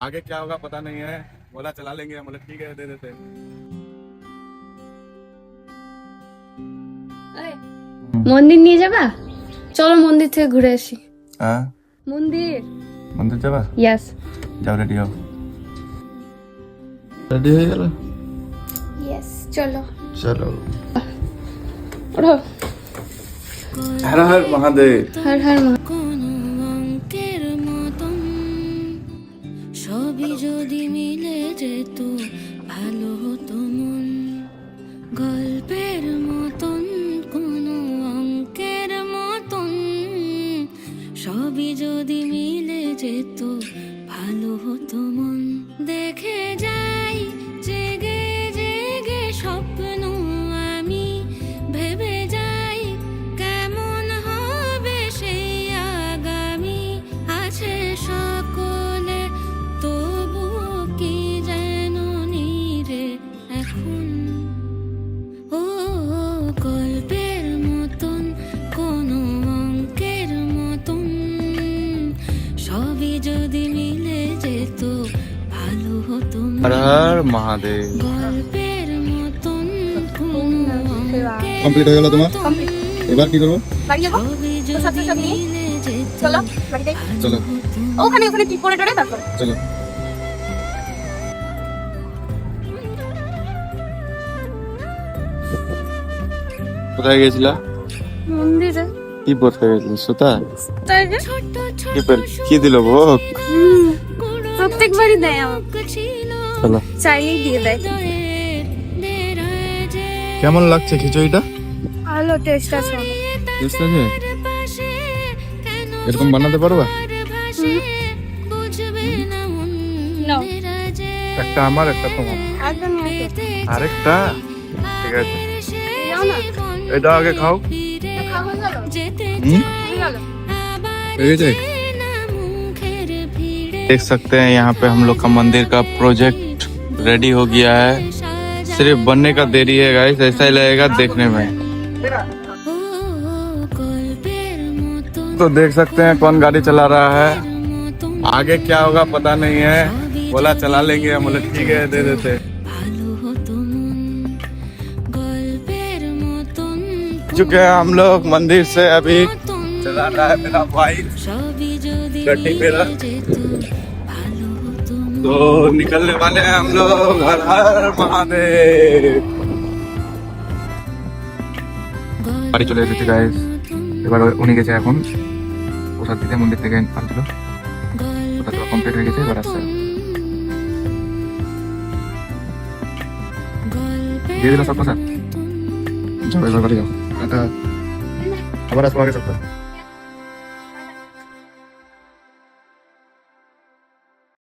आगे क्या होगा पता नहीं है, बोला चला लेंगे, बोले ठीक है दे देते। মন্দির নিয়ে যাবা? চলো মন্দির থেকে ঘুরে আসি। হ্যাঁ মন্দির मंदिर जावा, यस जाओ रेडी हो। रेडी हो गया, यस चलो चलो। ওঠো। हर हर महादेव। হর হর মহা কোনো অঙ্কের মতন সবই যদি মিলে যেত ভালো হতো মন, গল্পের মতন কোনো অঙ্কের মতন সবই যদি মিলে যেত ভালো হতো মন। দেখে যাই জেগে জেগে স্বপ্ন আমি, ভেবে যাই কেমন হবে সেই আগামী। আছে সকলে তবুও কি যেন নীরে এখন। ও গল্পের মতন কোনো অঙ্কের মতন সবই যদি মিলে যেত ভালো হতো মন। हर हर महादेव। গল্পের মতন কোনো অঙ্কের কমপ্লিট হয়ে গেল তোমার? এবার কি করবো? বাড়ি যাবো সবই তো সাথে যদি সাথে নিয়ে মিলে যেত চলো বাড়িতে চলো ওখানে ওখানে ঠিক করে টরে তারপর চলো। কোথায় গেছিলা? মন্দিরে কি পড়তে গেছিলি? সুতা? তাই যে কি দিল ভোগ? প্রত্যেকবারই দেয় আমাকে, ছিল চলো। চাইলেই দিয়ে দেয়। কেমন লাগছে খিচুড়িটা? ভালো টেস্ট আছে। টেস্ট আছে? এরকম বানাতে পারবা? নাও একটা আমার, একটা তোমার। একদম আরেকটা? ঠিক আছে, নাও না এটা আগে খাও। খাওয়া হয়ে গেল হুম? হয়ে গেল। देख सकते हैं यहाँ पे हम लोग का मंदिर का प्रोजेक्ट रेडी हो गया है, सिर्फ बनने का देरी है गाइस, ऐसा ही लगेगा देखने में। तो देख सकते हैं कौन गाड़ी चला रहा है, आगे क्या होगा पता नहीं है, बोला चला लेंगे, हम बोले ठीक है दे देते। चुके हैं हम लोग मंदिर से, अभी चला रहा है मेरा भाई गड्डी मेरा, तो निकलने वाले हैं हम लोग। हर हर महादेव। বাড়ি চলে এসেছি গাইস, এবার উনি গেছে এখন প্রসাদ দিতে, মন্দির থেকে আনছিল, ওটা তো কমপ্লিট হয়ে গেছে, এবার আসছে। দিয়ে দিল সব প্রসাদ, যাও এবার বাড়ি যাও, আবার আসবো আগে সপ্তাহ।